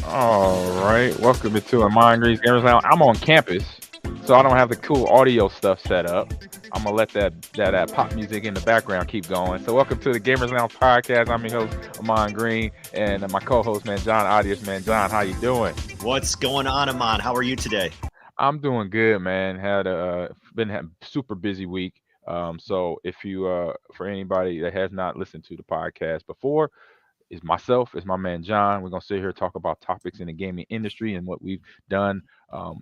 All right, welcome to Ahman Jon's Gamers Lounge. I'm on campus, so I don't have the cool audio stuff set up. I'm gonna let that pop music in the background keep going. So welcome to the Gamers Lounge podcast. I'm your host Ahman Green, and my co-host man John Audius. Man John, how you doing? What's going on, Ahman? How are you today? I'm doing good, man. Had a been had super busy week. So if you for anybody that has not listened to the podcast before, is myself, is my man John. We're gonna sit here and talk about topics in the gaming industry and what we've done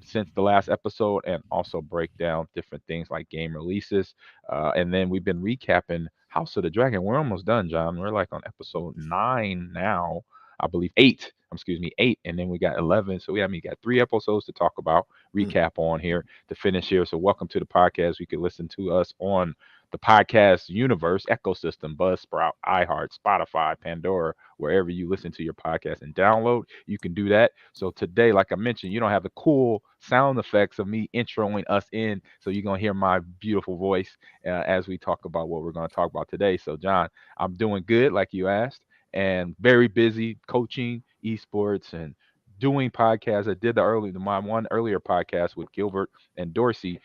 since the last episode, and also break down different things like game releases. And then we've been recapping House of the Dragon. We're almost done, John. We're like on episode 9 now, I believe. 8. Excuse me, 8, and then we got 11. So we got 3 episodes to talk about, Mm. recap on here to finish here. So welcome to the podcast. You can listen to us on the podcast universe ecosystem: Buzzsprout, iHeart, Spotify, Pandora, wherever you listen to your podcast and download. You can do that. So today, like I mentioned, you don't have the cool sound effects of me introing us in, so you're gonna hear my beautiful voice as we talk about what we're gonna talk about today. So John, I'm doing good, like you asked, and very busy coaching esports and doing podcasts. I did my one earlier podcast with Gilbert and Dorsey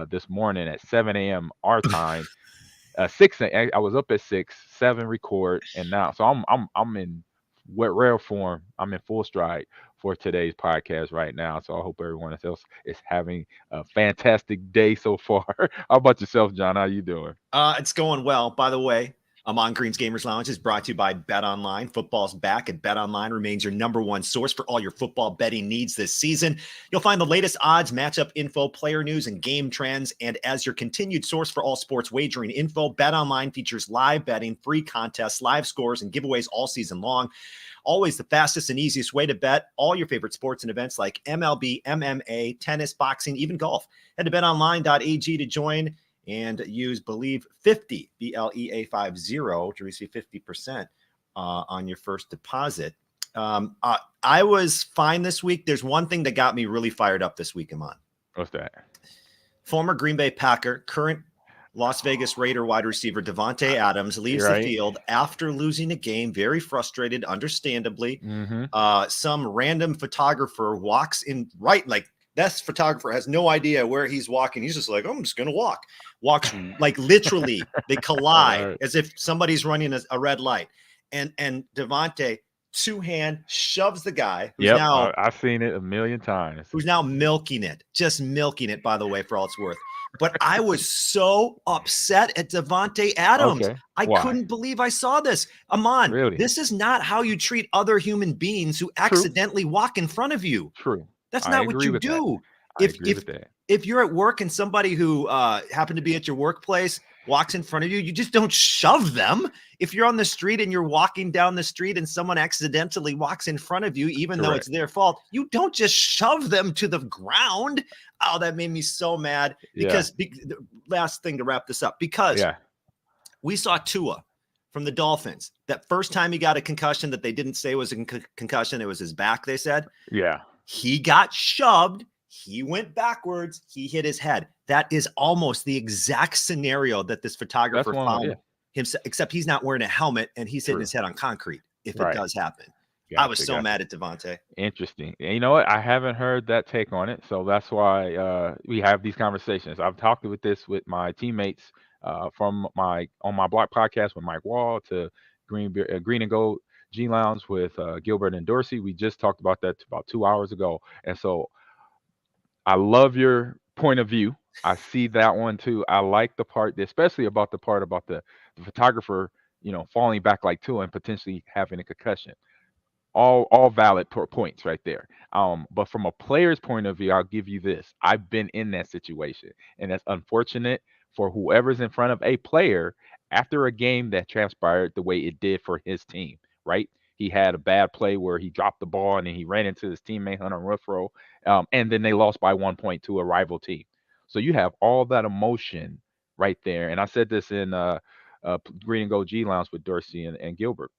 this morning at 7 a.m. our time. I was up at 6, 7 record, and now so I'm in wet rare form. I'm in full stride for today's podcast right now. So I hope everyone else is having a fantastic day so far. How about yourself, John? How you doing? It's going well. By the way, Ahman Green's Gamers Lounge is brought to you by Bet Online. Football's back, and Bet Online remains your number one source for all your football betting needs this season. You'll find the latest odds, matchup info, player news, and game trends. And as your continued source for all sports wagering info, Bet Online features live betting, free contests, live scores, and giveaways all season long. Always the fastest and easiest way to bet all your favorite sports and events like MLB, MMA, tennis, boxing, even golf. Head to betonline.ag to join and use Believe 50, BLEA50, to receive 50% on your first deposit. I was fine this week. There's one thing that got me really fired up this week, Ahman. What's that? Former Green Bay Packer, current Las Vegas Raider wide receiver Davante Adams leaves the field after losing a game, very frustrated, understandably. Some random photographer walks in this photographer has no idea where he's walking. He's just like, I'm just going to walk. Walks like literally. They collide as if somebody's running a red light. And Davante two-hand shoves the guy who's now I've seen it a million times. Who's now milking it, just milking it, by the way, for all it's worth. But I was so upset at Davante Adams. Okay. I Why? couldn't believe I saw this. Ahman, Really? this is not how you treat other human beings who accidentally walk in front of you. True. That's I not what agree you with that. do. I agree with that. If you're at work and somebody who happened to be at your workplace walks in front of you, you just don't shove them. If you're on the street and you're walking down the street and someone accidentally walks in front of you, even though it's their fault, you don't just shove them to the ground. Oh, that made me so mad. Because the last thing to wrap this up, because we saw Tua from the Dolphins. That first time he got a concussion that they didn't say was a concussion, it was his back, they said. Yeah. He got shoved. He went backwards. He hit his head. That is almost the exact scenario that this photographer found himself, except he's not wearing a helmet and he's hitting his head on concrete if it does happen. Gotcha, I was so mad at Davante. Interesting. And you know what? I haven't heard that take on it. So that's why we have these conversations. I've talked with this with my teammates on my block podcast with Mike Wall, to Green and Gold G Lounge with Gilbert and Dorsey. We just talked about that about 2 hours ago. And so I love your point of view. I see that one too. I like the part, especially about the part about the photographer, falling back like Tua and potentially having a concussion. All valid points right there. But from a player's point of view, I'll give you this. I've been in that situation, and that's unfortunate for whoever's in front of a player after a game that transpired the way it did for his team, right? He had a bad play where he dropped the ball and then he ran into his teammate Hunter Renfro, and then they lost by 1 point to a rival team. So you have all that emotion right there. And I said this in Green and Gold G Lounge with Dorsey and Gilbert.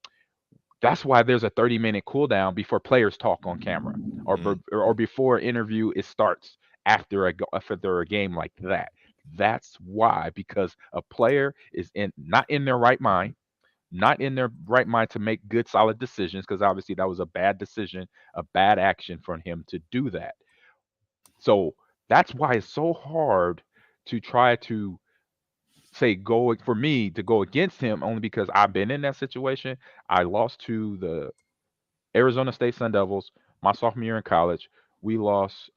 That's why there's a 30-minute cool down before players talk on camera, or before interview it starts after a game like that. That's why, because a player is not in their right mind. not in their right mind to make good, solid decisions, because obviously that was a bad decision, a bad action for him to do that. So that's why it's so hard to try to say go for me to go against him, only because I've been in that situation. I lost to the Arizona State Sun Devils my sophomore year in college. We lost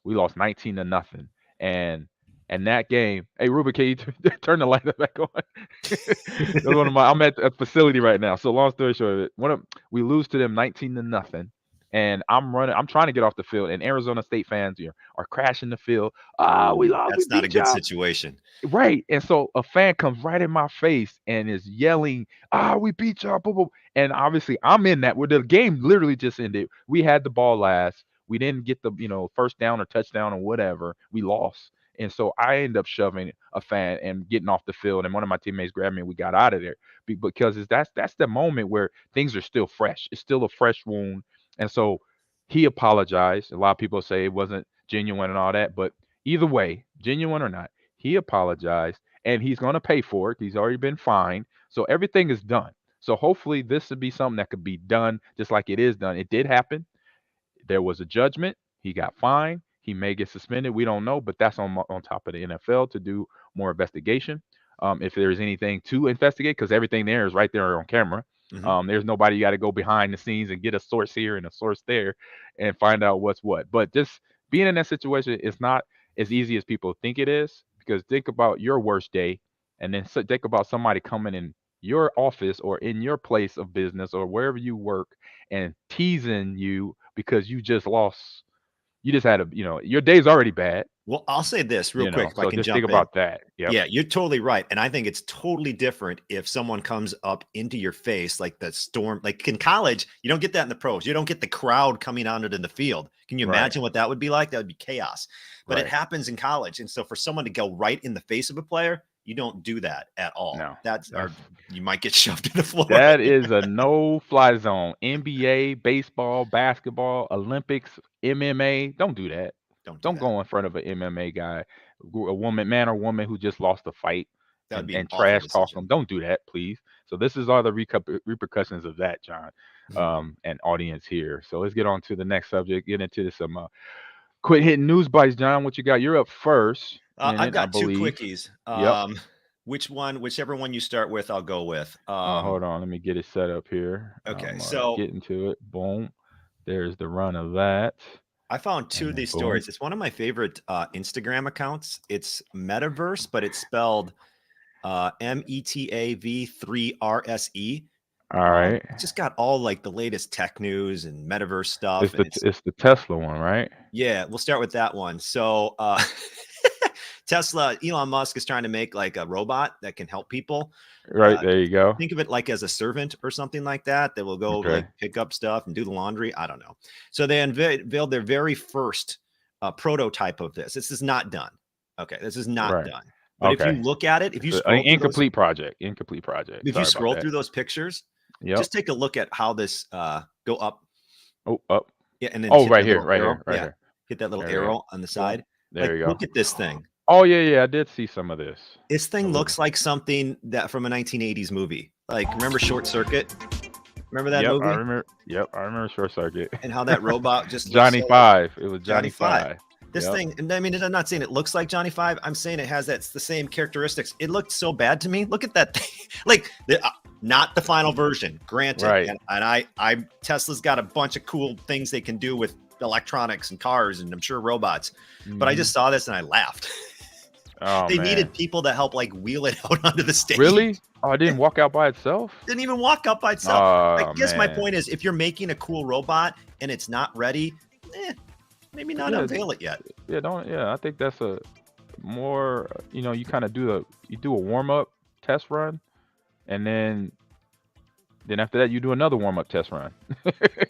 we lost 19 to nothing. And that game, hey Ruben, can you turn the light back on? That's one of my I'm at a facility right now. So long story short, we lose to them 19 to nothing. And I'm trying to get off the field, and Arizona State fans are crashing the field. Ah, we lost, we That's not a beat good y'all. situation. Right. And so a fan comes right in my face and is yelling, "Ah, we beat y'all." Boom, boom. And obviously I'm in that where the game literally just ended. We had the ball last. We didn't get the, first down or touchdown or whatever. We lost. And so I end up shoving a fan and getting off the field. And one of my teammates grabbed me and we got out of there. Because that's the moment where things are still fresh. It's still a fresh wound. And so he apologized. A lot of people say it wasn't genuine and all that. But either way, genuine or not, he apologized and he's going to pay for it. He's already been fined. So everything is done. So hopefully this would be something that could be done just like it is done. It did happen. There was a judgment. He got fined. He may get suspended. We don't know, but that's on top of the NFL to do more investigation. If there's anything to investigate, because everything there is right there on camera. Mhm. There's nobody you got to go behind the scenes and get a source here and a source there and find out what's what. But just being in that situation is not as easy as people think it is. Because think about your worst day, and then think about somebody coming in your office or in your place of business or wherever you work and teasing you because you just lost. You just had your day's already bad, Well, I'll say this real quick if I So can just think jump in. about that. Yep. Yeah, you're totally right. And I think it's totally different if someone comes up into your face like the storm. Like in college, you don't get that in the pros. You don't get the crowd coming on it in the field. Can you Right. imagine what that would be like? That would be chaos. But it Right. happens in college. And so for someone to go right in the face of a player, you don't do that at all. No. That's That's or you might get shoved to the floor. that is a no-fly zone. NBA, baseball, basketball, Olympics, MMA. Don't do that. Don't do Don't that. go in front of an MMA guy, a woman, man or woman who just lost a fight, That would be an and awful trash talk decision. them. Don't do that, please. So this is all the repercussions of that, John, and audience here. So let's get on to the next subject. Get into some quick hitting news bites, John. What you got? You're up first I've minute, I got two believe. quickies. Yep. Whichever one you start with, I'll go with. Hold on. Let me get it set up here. Okay, I'm so getting to it. Boom. There's the run of that. I found two And of then these boom. stories. It's one of my favorite Instagram accounts. It's Metaverse, but it's spelled METAV3RSE. All right. It's just got all like the latest tech news and metaverse stuff. And it's, It's the Tesla one, right? yeah, we'll start with that one. So, Tesla, Elon Musk is trying to make like a robot that can help people. Right. There you go. Think of it like as a servant or something like that will go Okay. like pick up stuff and do the laundry. I don't know. So they unveiled their very first prototype of this. This is not done. Okay, this is not Right. done. But if you Okay. look at it, if you It's an scroll through those, incomplete project. Incomplete project. if you Sorry about scroll that. through those pictures, Yep. just take a look at how this go up. Oh, up. Yeah, and then Oh, hit right that here. little Right arrow. here. Right Yeah, here. hit that little There we go. arrow on the Boom. side. There Like, you go. look at this thing. Oh yeah. I did see some of this. This thing A little looks like something that from a 1980s movie. Like, remember Short Circuit? Remember that Yep, movie? I remember Short Circuit. And how that robot just looks Johnny so Five. It was Johnny Johnny Five. Five. This Yep. thing, and I mean, I'm not saying it looks like Johnny Five. I'm saying it has the same characteristics. It looked so bad to me. Look at that thing. Like, not the final version, granted. Right. And Tesla's got a bunch of cool things they can do with electronics and cars, and I'm sure robots. But I Mhm. just saw this and I laughed. Oh, They man. needed people to help like wheel it out onto the stage. Really? Oh, it didn't walk out by itself? Didn't even walk up by itself. I Oh, guess my man. point is, if you're making a cool robot and it's not ready, maybe not Yeah. unveil it yet. I think that's a more, you kind of do a warm up test run, and then after that you do another warm up test run.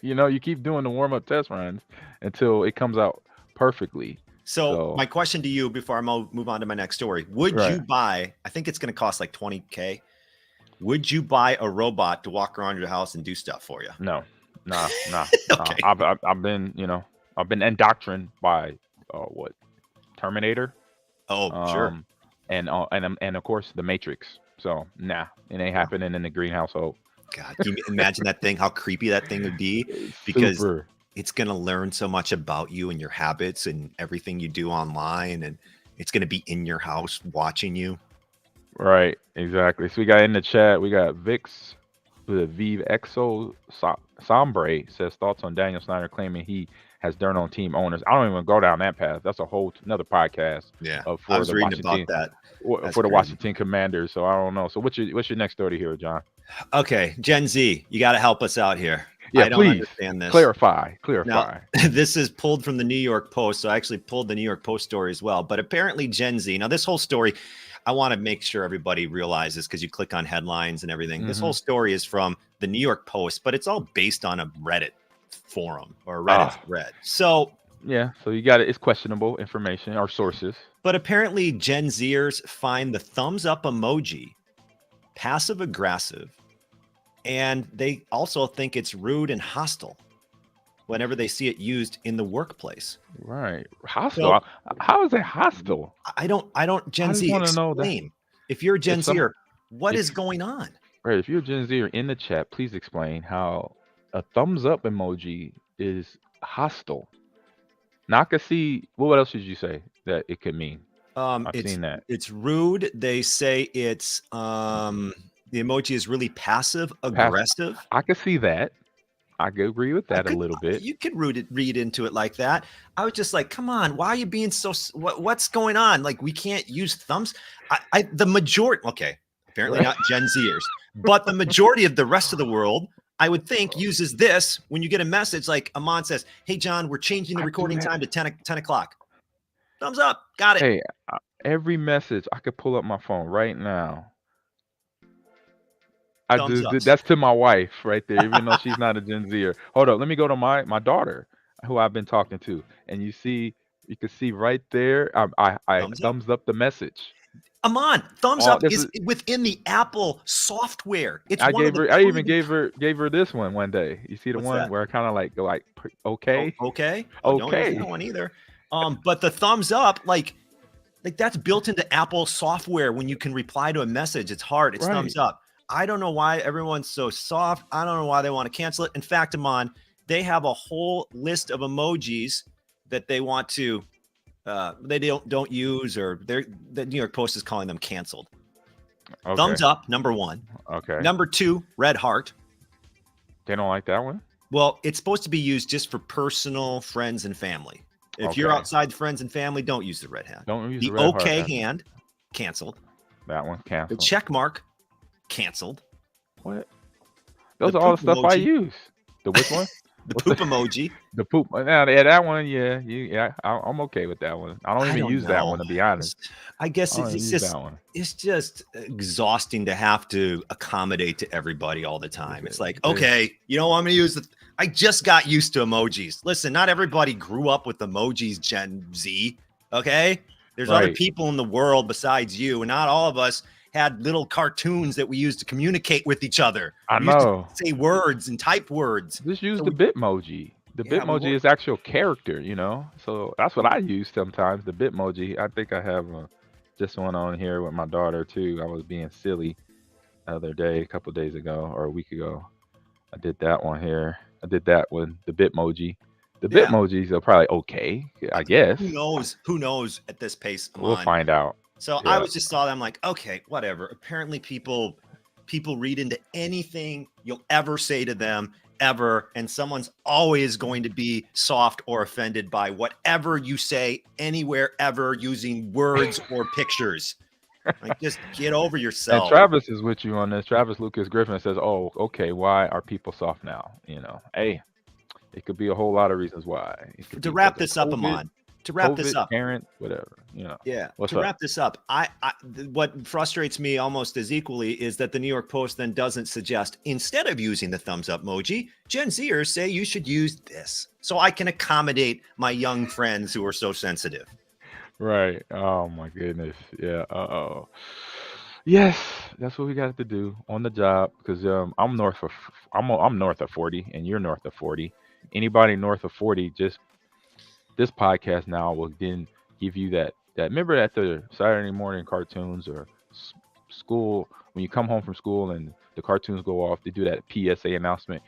You keep doing the warm up test runs until it comes out perfectly. So my question to you before I move on to my next story, would Right. you buy, I think it's going to cost like $20K. Would you buy a robot to walk around your house and do stuff for you? No, nah. Okay. I've been indoctrined by what Terminator. Oh, sure. And of course the Matrix. So nah, it ain't Wow. happening in the green household. God, can you imagine that thing? How creepy that thing would be? It's Because super. it's going to learn so much about you and your habits and everything you do online, and it's going to be in your house watching you. Right, exactly. So we got in the chat, we got Vix with Vive Exo Sombre says thoughts on Daniel Snyder claiming he has dirt on team owners. I don't even go down that path. That's a whole another podcast Yeah, I for was the reading about Washington that. That's for the crazy. Washington Commanders. So I don't know. So what's your next story here, John? Okay, Gen Z, you got to help us out here. Yeah, I don't please understand this. clarify. Now, Clarify. this is pulled from the New York Post. So I actually pulled the New York Post story as well. But apparently, Gen Z. Now, this whole story, I want to make sure everybody realizes because you click on headlines and everything. This whole Mm-hmm. story is from the New York Post, but it's all based on a Reddit forum or a Reddit Ah, thread. So, yeah. So you got it. It's questionable information or sources. but apparently, Gen Zers find the thumbs up emoji passive aggressive, and they also think it's rude and hostile whenever they see it used in the workplace. Right. Hostile. So How is it hostile? I don't I Gen just Z want to know that explain. If you're a if Gen some Zer, what is if going on? right, if you're a Gen Zer in the chat, please explain how a thumbs up emoji is hostile. Now I can see. Well, what else did you say that it could mean? I've It's seen that. it's rude. They say it's the emoji is really passive Pass. aggressive. I could see that. I could agree with I that a could little bit. you could read into it like that. I was just like, come on, why are you being so what's going on? Like we can't use thumbs. I the majority okay, apparently Right. not Gen Zers, but the majority of the rest of the world, I would think, uses this when you get a message like Ahman says, "Hey John, we're changing the I do recording that. time to 10 o'clock." Thumbs up, got it. Hey, every message I could pull up my phone right now. I Thumbs just did ups. that's to my wife right there, even though she's not a Gen Zer. Hold up, let me go to my daughter, who I've been talking to, and you can see right there. I Thumbs up. thumbs up the message. Ahman, thumbs Oh, up this is is within the Apple software. It's I one of gave the her. I even proven. gave her this one day. You see the What's one that? where I kind of like go like Oh, okay, okay. Oh, don't use that okay, one either. But the thumbs up, like that's built into Apple software. When you can reply to a message, it's hard. It's right. thumbs up. I don't know why everyone's so soft. I don't know why they want to cancel it. In fact, Amon, they have a whole list of emojis that they want to they don't use, or the New York Post is calling them canceled. Okay, Thumbs up, number one. okay. Number two, red heart. They don't like that one. Well, it's supposed to be used just for personal friends and family. If you're Okay, outside friends and family, don't use the red hand. don't use the The red heart. okay hand, canceled. That one's The canceled. check mark, canceled. What? The Those are all poop the stuff I emoji, use. The which one? the What's poop emoji. the poop? Now, yeah, that one. Yeah, I'm okay with that one. I don't I even don't use that know. one to be honest. It's, I guess I don't even use that one. it's just exhausting to have to accommodate to everybody all the time. It's like, They- okay, you know, I'm gonna use the. I just got used to emojis. Listen, not everybody grew up with emojis, Gen Z. Okay, there's other right. people in the world besides you, and not all of us had little cartoons that we used to communicate with each other. I We used to know. say words and type words. Just use So the we, Bitmoji. The yeah, we Bitmoji were. is actual character, So that's what I use sometimes. The Bitmoji. I think I have just one on here with my daughter too. I was being silly the other day, a couple days ago or a week ago. I did that one here. I did that one. The Bitmoji. The Yeah. Bitmojis are probably okay, I guess. Who knows? Who knows at this pace I'm We'll on? find out. So I Yeah. was just saw them like, okay, whatever. Apparently people read into anything you'll ever say to them ever, and someone's always going to be soft or offended by whatever you say anywhere ever using words or pictures. Like just get over And yourself. Travis is with you on this. Travis Lucas Griffin says, "Oh, okay. Why are people soft now? Hey, it could be a whole lot of reasons why. It could To be wrap because of this up, COVID, Amon, to wrap this up, parent, whatever. yeah, What's to up? wrap this up, what frustrates me almost as equally is that the New York Post then doesn't suggest, instead of using the thumbs up emoji, Gen Zers say you should use this so I can accommodate my young friends who are so sensitive. Right. Oh my goodness. Yeah. Oh. Yes, that's what we got to do on the job because I'm north of 40 and you're north of 40. Anybody north of 40, just this podcast now will then give you that. Remember at the Saturday morning cartoons or school, when you come home from school and the cartoons go off, they do that PSA announcement.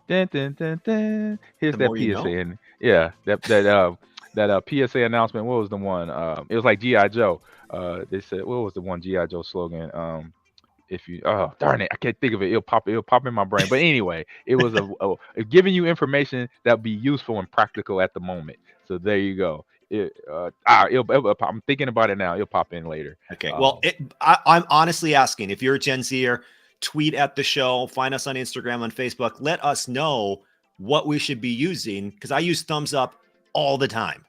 Dun, dun, dun, dun. Here's The that more you PSA, know. and yeah, that PSA announcement. What was the one? It was like GI Joe. They said, what was the one GI Joe slogan? If you, oh darn it, I can't think of it. It'll pop in my brain. But anyway, it was giving you information that be useful and practical at the moment. So there you go. I'm thinking about it now. It'll pop in later. Okay. Well, Um, I'm honestly asking if you're a Gen Zer, tweet at the show, find us on Instagram, on Facebook. Let us know what we should be using because I use thumbs up all the time.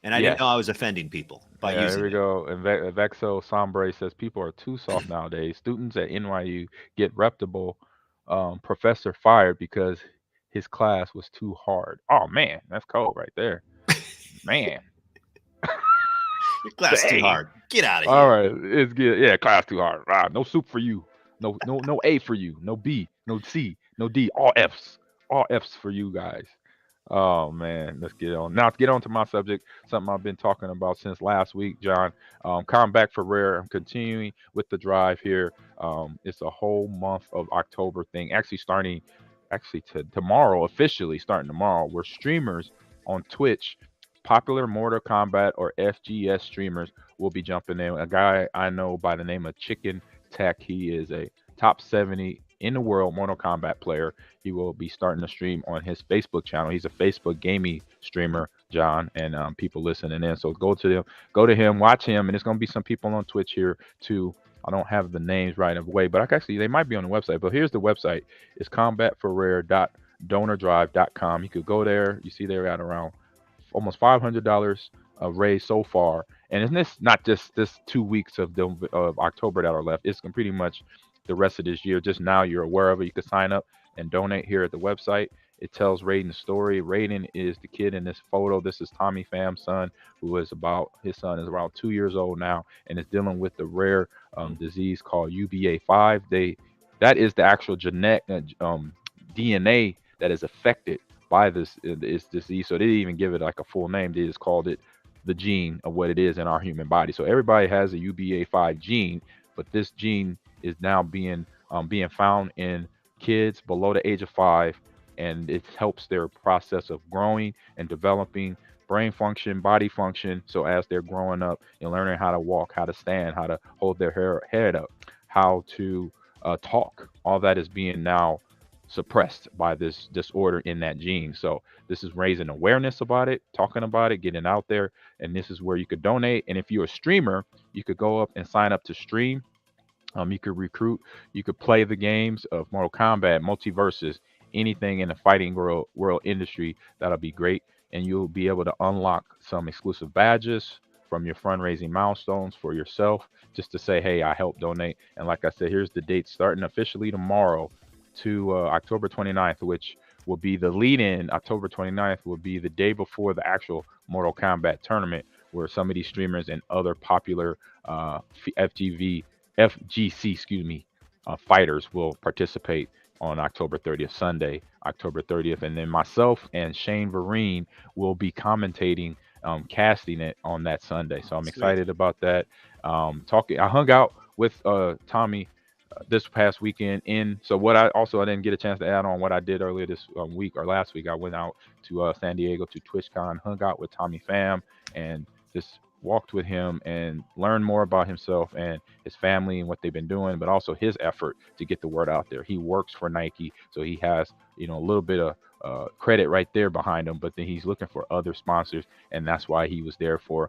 And I didn't yes. know I was offending people by Yeah, here using we it. go. And Vexo Sombre says people are too soft nowadays. Students at NYU get reputable professor fired because his class was too hard. Oh man, that's cold right there. Man, Your class too dang. hard. Get out of All here. right, it's good. Yeah, class too hard. Ah, no soup for you. No A for you. No B. No C. No D. All Fs. All Fs for you guys. Oh man, let's get on. Now to get on to my subject, something I've been talking about since last week, John. Back for Rare. I'm continuing with the drive here. It's a whole month of October thing. Actually starting, actually to tomorrow, officially starting tomorrow. We're streamers on Twitch. Popular Mortal Kombat or FGS streamers will be jumping in. A guy I know by the name of Chicken Tech. He is a top 70 in the world Mortal Kombat player. He will be starting to stream on his Facebook channel. He's a Facebook gaming streamer, John, and people listening in. So go to him, watch him, and there's gonna be some people on Twitch here too. I don't have the names right away, but actually they might be on the website. But here's the website: it's combat4rare.donordrive.com. You could go there. You see they're at around almost $500 raised so far, and it's not just this 2 weeks of October that are left. It's pretty much the rest of this year. Just now you're aware of it. You can sign up and donate here at the website. It tells Raiden's story. Raiden is the kid in this photo. This is Tommy Pham's son, who is about his son is around 2 years old now, and is dealing with the rare disease called UBA5. That is the actual genetic DNA that is affected by this disease. So they didn't even give it like a full name. They just called it the gene of what it is in our human body. So everybody has a UBA5 gene, but this gene is now being found in kids below the age of 5, and it helps their process of growing and developing brain function, body function. So as they're growing up and learning how to walk, how to stand, how to hold their head up, how to talk, all that is being now suppressed by this disorder in that gene. So this is raising awareness about it, talking about it, getting out there, and this is where you could donate. And if you're a streamer, you could go up and sign up to stream. You could recruit, you could play the games of Mortal Kombat, multiverses, anything in the fighting world industry. That'll be great, and you'll be able to unlock some exclusive badges from your fundraising milestones for yourself, just to say, hey, I helped donate. And like I said, here's the date starting officially tomorrow to October 29th, which will be the lead-in. October 29th will be the day before the actual Mortal Kombat tournament, where some of these streamers and other popular FGV FGC, excuse me, fighters will participate on October 30th, Sunday, October 30th, and then myself and Shane Vereen will be commentating, casting it on that Sunday. So I'm Sweet. excited about that. I hung out with Tommy this past weekend. So I didn't get a chance to add on what I did earlier this week or last week. I went out to San Diego to TwitchCon, hung out with Tommy Pham, and just walked with him and learned more about himself and his family and what they've been doing, but also his effort to get the word out there. He works for Nike, so he has a little bit of credit right there behind him. But then he's looking for other sponsors, and that's why he was there for.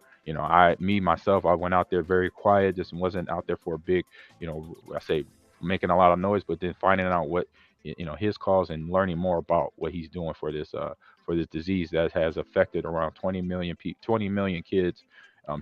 Myself, I went out there very quiet, just wasn't out there for a big, I say making a lot of noise, but then finding out what his cause and learning more about what he's doing for this disease that has affected around 20 million kids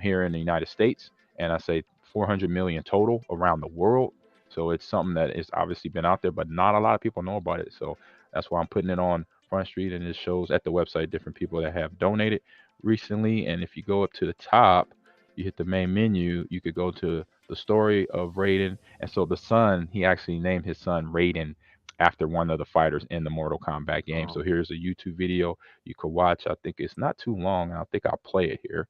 here in the United States, and I say 400 million total around the world. So it's something that has obviously been out there, but not a lot of people know about it. So that's why I'm putting it on Front Street, and it shows at the website different people that have donated recently. And if you go up to the top, you hit the main menu, you could go to the story of Raiden. And so the son, he actually named his son Raiden after one of the fighters in the Mortal Kombat game. Oh, So here's a YouTube video you could watch. I think it's not too long. I think I'll play it here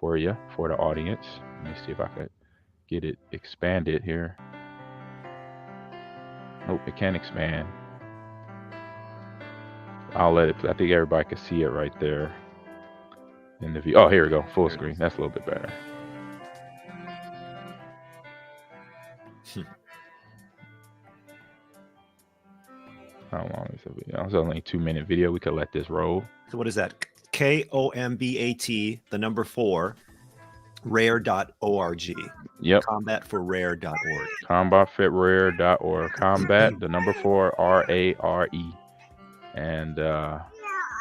for you, for the audience. Let me see if I could get it expanded here. Nope, it can't expand. I'll let it. I think everybody can see it right there in the view. Oh, here we go, full screen. That's a little bit better. How long is the video? It's only a 2-minute video. We could let this roll. So what is that? KOMBAT, the number 4, rare.org. Yep. Kombat4Rare.org. Kombat4Rare.org. Combat, the number 4, RARE. And here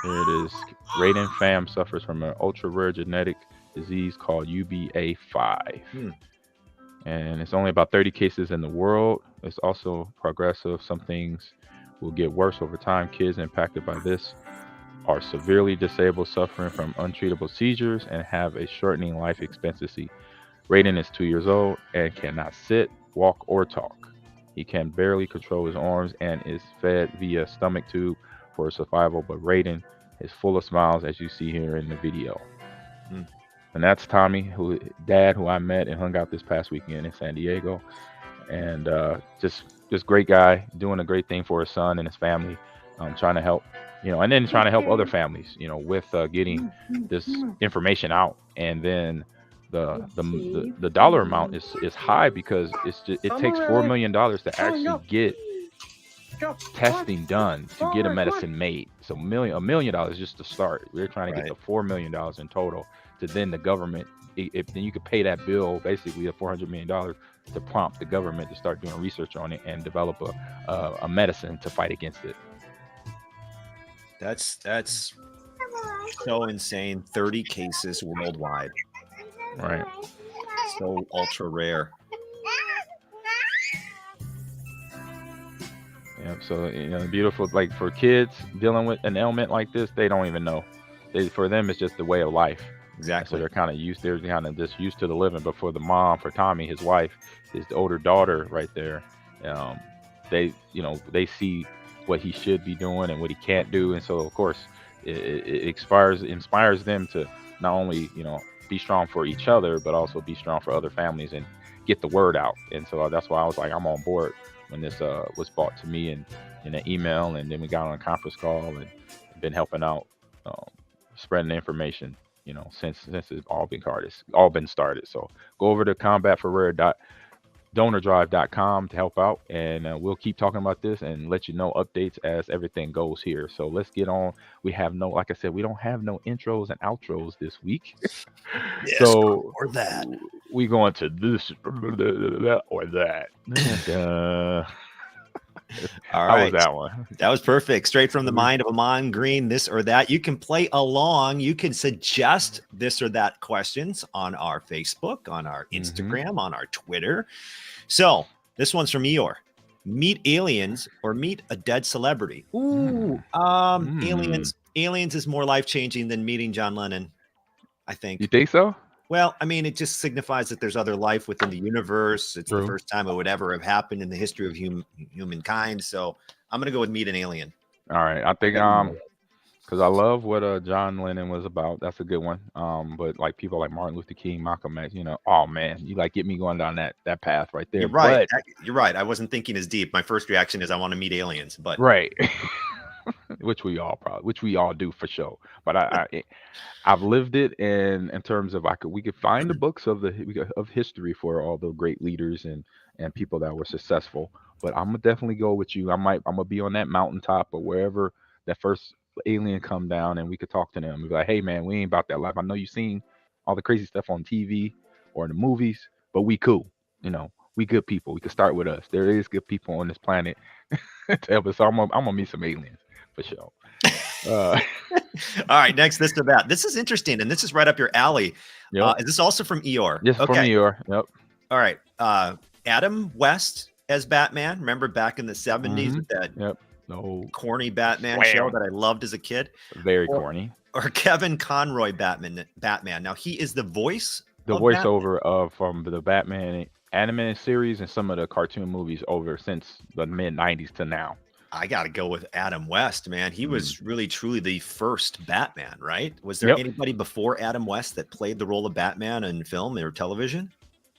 it is. Raiden fam suffers from an ultra rare genetic disease called UBA5. And it's only about 30 cases in the world. It's also progressive. Some things will get worse over time. Kids impacted by this are severely disabled, suffering from untreatable seizures, and have a shortening life expectancy. Raiden is 2 years old and cannot sit, walk, or talk. He can barely control his arms and is fed via stomach tube for survival, but Raiden is full of smiles, as you see here in the video. And that's Tommy, dad, who I met and hung out this past weekend in San Diego. And just great guy, doing a great thing for his son and his family, trying to help, and then trying to help other families, with getting this information out. And then the dollar amount is high because it takes $4 million to actually get testing done to get a medicine made. So $1 million just to start. We're trying to get to $4 million in total. To then the government, then you could pay that bill, basically the $400 million, to prompt the government to start doing research on it and develop a medicine to fight against it. That's so insane. 30 cases worldwide. Right. So ultra rare. Yeah. So beautiful. Like for kids dealing with an ailment like this, they don't even know. For them, it's just the way of life. Exactly. So they're kind of used. They're kind of just used to the living. But for the mom, for Tommy, his wife, his older daughter, right there, they see what he should be doing and what he can't do, and so of course it inspires them to not only be strong for each other, but also be strong for other families and get the word out. And so that's why I was like, I'm on board when this was brought to me in an email, and then we got on a conference call and been helping out, spreading the information. Since it's all been started. So go over to Kombat4Rare.donordrive.com to help out, and we'll keep talking about this and let you know updates as everything goes here. So let's get on. We have like I said, we don't have no intros and outros this week. Yes, so or that. We go into this or that. All How right. was that one? That was perfect. Straight from the mind of Ahman Green, this or that. You can play along. You can suggest this or that questions on our Facebook, on our Instagram, on our Twitter. So this one's from Eeyore. Meet aliens or meet a dead celebrity? Aliens is more life-changing than meeting John Lennon, I think. You think so? Well, I mean, it just signifies that there's other life within the universe. It's the first time it would ever have happened in the history of humankind. So I'm going to go with meet an alien. All right. I think, because I love what John Lennon was about. That's a good one. But like people like Martin Luther King, Malcolm X, oh man, you get me going down that path right there. You're right. You're right. I wasn't thinking as deep. My first reaction is I want to meet aliens, but right. which we all do for sure. But I've lived it, and in terms of we could find the books of history for all the great leaders and people that were successful. But I'm gonna definitely go with you. I'm gonna be on that mountaintop or wherever that first alien come down, and we could talk to them and be like, hey man, we ain't about that life. I know you seen all the crazy stuff on TV or in the movies, but we cool. We good people. We can start with us. There is good people on this planet to help us. So I'm gonna meet some aliens for sure. All right, next this or that. This is interesting, and this is right up your alley. Yep. Is this also from Eeyore? Yes, from Eeyore. Yep. All right. Adam West as Batman. Remember back in the 70s with that corny Batman show that I loved as a kid? Very corny. Or Kevin Conroy Batman. Now, he is the voice. The voiceover from the Batman animated series and some of the cartoon movies over since the mid-90s to now. I got to go with Adam West, man. He was really, truly the first Batman, right? Was there anybody before Adam West that played the role of Batman in film or television?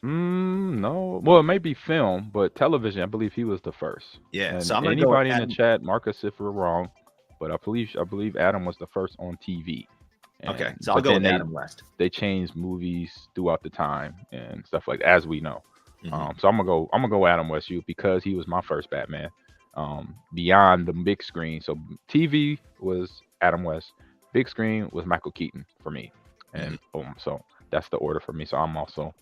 No. Well, it may be film, but television. I believe he was the first. Yeah. So And I'm gonna go with anybody in the Adam. chat, mark us if we're wrong. But I believe Adam was the first on TV. Okay, And so I'll but go then with Adam West. they changed movies throughout the time and stuff like that, as we know. Hmm. So I'm gonna go Adam West U because he was my first Batman. Beyond the big screen, so TV was Adam West, big screen was Michael Keaton for me, Hmm. and boom. So that's the order for me. So I'm also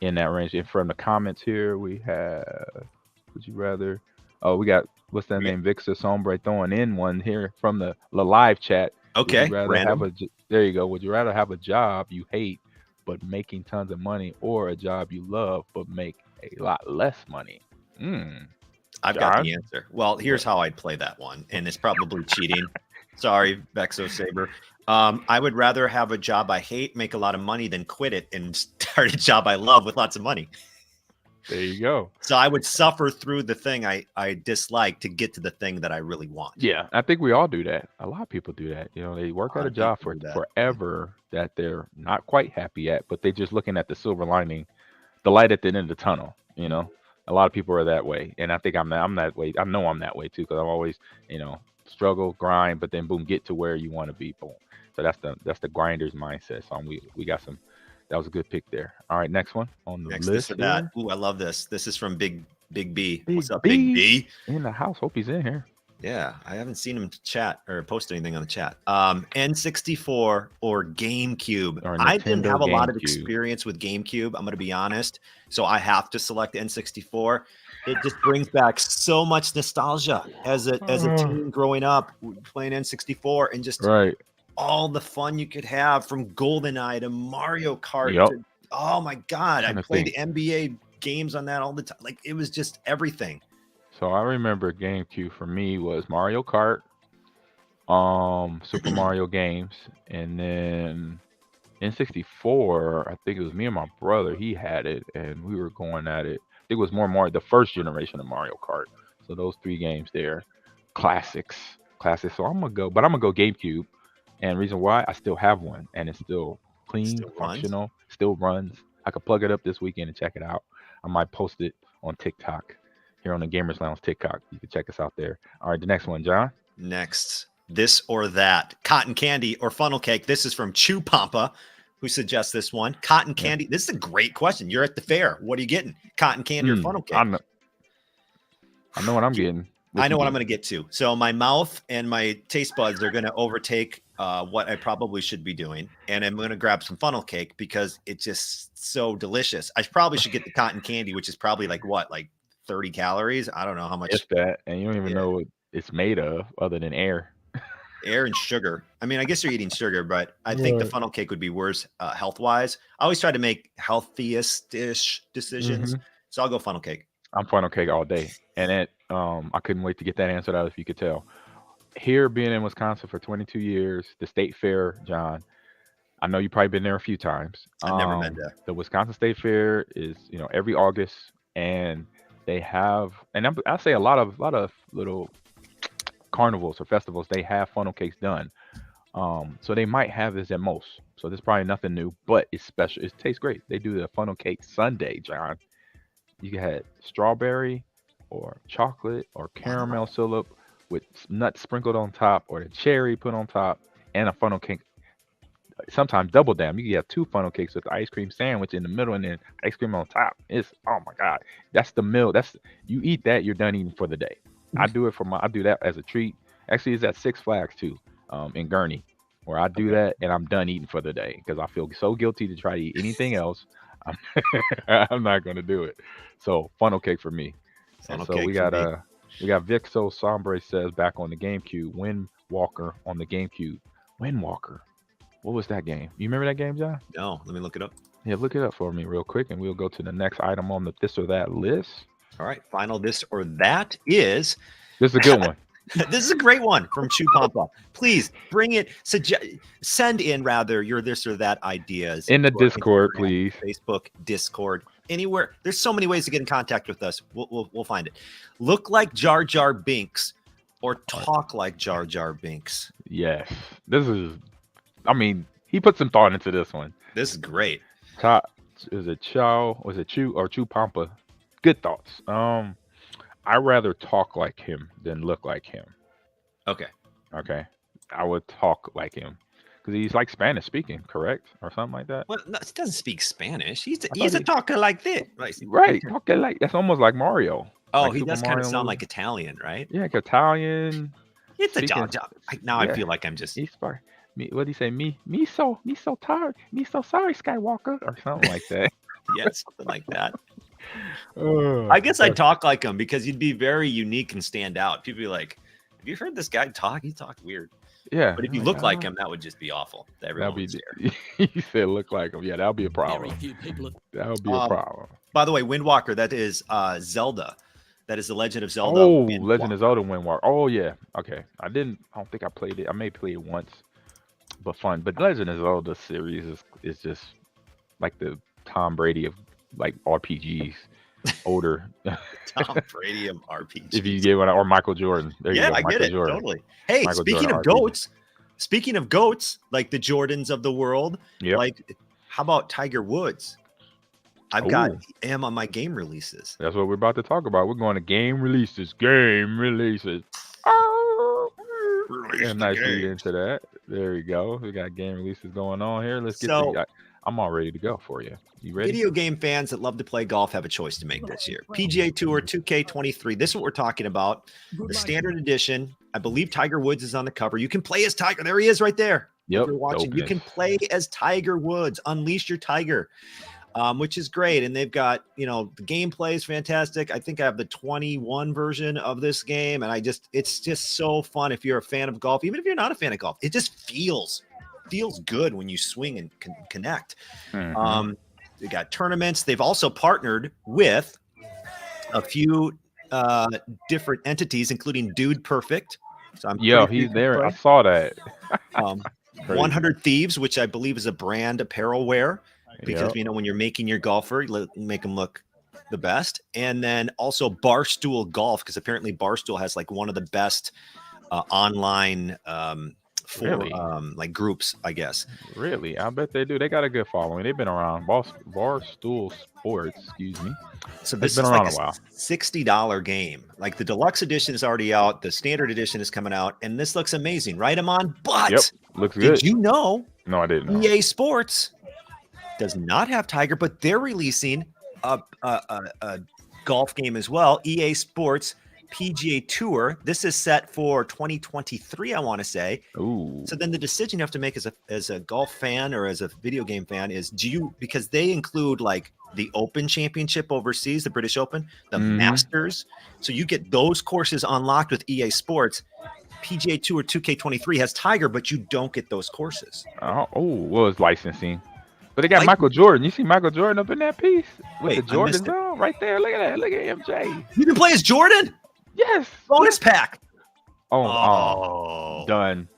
in that range. And from the comments here, we have. Would you rather? Oh, we got what's that name? Victor Sombre throwing in one here from the live chat. Would you Okay, rather have random. there you go. Would you rather have a job you hate but making tons of money, or a job you love but make a lot less money? Hmm. I've got John. the answer. Well, here's how I'd play that one, and it's probably cheating. Sorry, Vexo Saber. I would rather have a job I hate, make a lot of money, than quit it and start a job I love with lots of money. There you go. So I would suffer through the thing I dislike to get to the thing that I really want. Yeah, I think we all do that. A lot of people do that. They A work lot at a of job people for do that. forever that they're not quite happy at, but they're just looking at the silver lining, the light at the end of the tunnel. A lot of people are that way, and I think I'm that way. I know I'm that way too because I'm always, struggle, grind, but then boom, get to where you want to be. Boom. So that's the grinder's mindset. So we got some. That was a good pick there. All right, next one on the Next, this list or that. here. Ooh, I love this. This is from Big B. What's Big up, Big B B? in the house. Hope he's in here. Yeah, I haven't seen him chat or post anything on the chat. N64 or GameCube. Or I didn't Nintendo have a lot of GameCube. experience with GameCube. I'm going to be honest. So I have to select N64. It just brings back so much nostalgia as a teen growing up playing N64 and just Right. all the fun you could have from GoldenEye to Mario Kart Yep. to, oh my God, I Trying to played think. NBA games on that all the time. Like it was just everything. So I remember GameCube for me was Mario Kart, Super Mario games, and then N64. I think it was me and my brother. He had it, and we were going at it. I think it was more Mario, the first generation of Mario Kart. So those three games there, classics. So I'm gonna go GameCube, and reason why I still have one, and it's still clean, Still runs. functional, still runs. I could plug it up this weekend and check it out. I might post it on TikTok here on the Gamers Lounge TikTok. You can check us out there. All right, the next one, John. Next, this or that, cotton candy or funnel cake. This is from Chew Pampa, who suggests this one. Cotton Yeah. candy. This is a great question. You're at the fair. What are you getting? Cotton candy or funnel cake? I know what I'm getting. I know what I'm going to get to. So my mouth and my taste buds are going to overtake what I probably should be doing, and I'm going to grab some funnel cake because it's just so delicious. I probably should get the cotton candy, which is probably like 30 calories. I don't know how much. If that, and you don't even Yeah. know what it's made of other than air. Air and sugar. I mean, I guess you're eating sugar, but I think the funnel cake would be worse health wise. I always try to make healthiest-ish decisions, so I'll go funnel cake. I'm funnel cake all day, and I couldn't wait to get that answered out. If you could tell, here being in Wisconsin for 22 years, the state fair, John. I know you've probably been there a few times. I've never been there. The Wisconsin State Fair is, every August, and they have, and I say a lot of little carnivals or festivals. They have funnel cakes done. So they might have this at most. So this is probably nothing new, but it's special. It tastes great. They do the funnel cake sundae, John. You had strawberry or chocolate or caramel syrup with nuts sprinkled on top, or the cherry put on top, and a funnel cake. Sometimes double down. You can have two funnel cakes with the ice cream sandwich in the middle and then ice cream on top. It's, oh my god, that's the meal. You eat that, you're done eating for the day. I do that as a treat. Actually, it's at Six Flags too, in Gurney, where I do that and I'm done eating for the day because I feel so guilty to try to eat anything else. I'm, I'm not gonna do it. So funnel cake for me. Funnel So cake we for got me. Vixo Sombre says back on the GameCube. Wind Walker on the GameCube. Wind Walker. What was that game? You remember that game, John? No, let me look it up. Yeah, look it up for me real quick, and we'll go to the next item on the this or that list. All right, final this or that is This is a good one. this is a great one from Chew Pampa. Please bring it. Send in rather your this or that ideas In the to our Discord, Instagram, please. Facebook, Discord, anywhere. There's so many ways to get in contact with us. We'll find it. Look like Jar Jar Binks or talk like Jar Jar Binks. Yes. This is, I mean, he put some thought into this one. This is great. is it Chow? Was it Chu or Chu Pampa? Good thoughts. I rather talk like him than look like him. Okay. Okay, I would talk like him because he's like Spanish speaking, correct, or something like that. Well, no, he doesn't speak Spanish. He's I thought he's a he talker like this. Right. right. Okay, like that's almost like Mario, Oh, like he Super does kind of Mario sound movie. like Italian, right? Yeah, like Italian It's a speaking. job. Now I Yeah, feel like I'm just he's smart. Me, what do he say? Me so tired. Me so sorry, Skywalker, or something like that. yeah, something like that. Uh, I guess I'd that's talk like him because he'd be very unique and stand out. People be like, "Have you heard this guy talk? He talked weird." yeah. But if I'm you like, look like him, that would just be awful. that'll Everyone be. would stare. He said look like him. Yeah, that'll be a problem. That'll be a Um, problem. by the way, Windwalker, that is Zelda. That is the Legend of Zelda Oh, Legend Windwalker. of Zelda Windwalker. Oh yeah. Okay. I don't think I played it. I may play it once, but fun. But Legend of Zelda series is just like the Tom Brady of like RPGs. Older. Tom Brady of If you RPGs. get one, or Michael Jordan. There you Yeah, go. I get Michael it Jordan. totally. Hey, Michael Jordan speaking of goats, like the Jordans of the world, Yep. like how about Tiger Woods? I've got Ooh. him on my game releases. That's what we're about to talk about. We're going to game releases. Game releases. Oh, Release a the nice lead games. into that. There we go. We got game releases going on here. Let's get So, the. I'm all ready to go for you. You ready? video game fans that love to play golf have a choice to make this year. PGA Tour 2K23. This is what we're talking about. The standard edition. I believe Tiger Woods is on the cover. You can play as Tiger. There he is right there. Yep. If you're watching, you can play as Tiger Woods. Unleash your Tiger. Which is great. And they've got, the gameplay is fantastic. I think I have the 21 version of this game. And it's just so fun if you're a fan of golf, even if you're not a fan of golf. It just feels good when you swing and connect. Mhm. They got tournaments. They've also partnered with a few different entities, including Dude Perfect. So I'm Yo, pretty sure you he's can there. play. I saw that. Crazy. 100 Thieves, which I believe is a brand apparel wear. Because Yep. when you're making your golfer, make them look the best. And then also Barstool Golf, because apparently Barstool has like one of the best online Really? like groups, I guess. Really? I bet they do. They got a good following. They've been around. Barstool Sports, excuse me. So It's this been is around like a while. $60 game. Like the deluxe edition is already out. The standard edition is coming out, and this looks amazing, right, Ahman? But Yep. Looks good. did you know No, I didn't know. EA Sports does not have Tiger, but they're releasing a golf game as well. EA Sports PGA Tour. This is set for 2023, I want to say. Ooh. So then the decision you have to make as a golf fan or as a video game fan is because they include like the Open Championship overseas, the British Open, the Masters. So you get those courses unlocked with EA Sports. PGA Tour 2K23 has Tiger, but you don't get those courses. Oh, well, it's licensing. But they got Michael Jordan. You see Michael Jordan up in that piece with the Jordans on right there. Look at that. Look at MJ. You can play as Jordan? Yes. Bonus pack. Oh. Done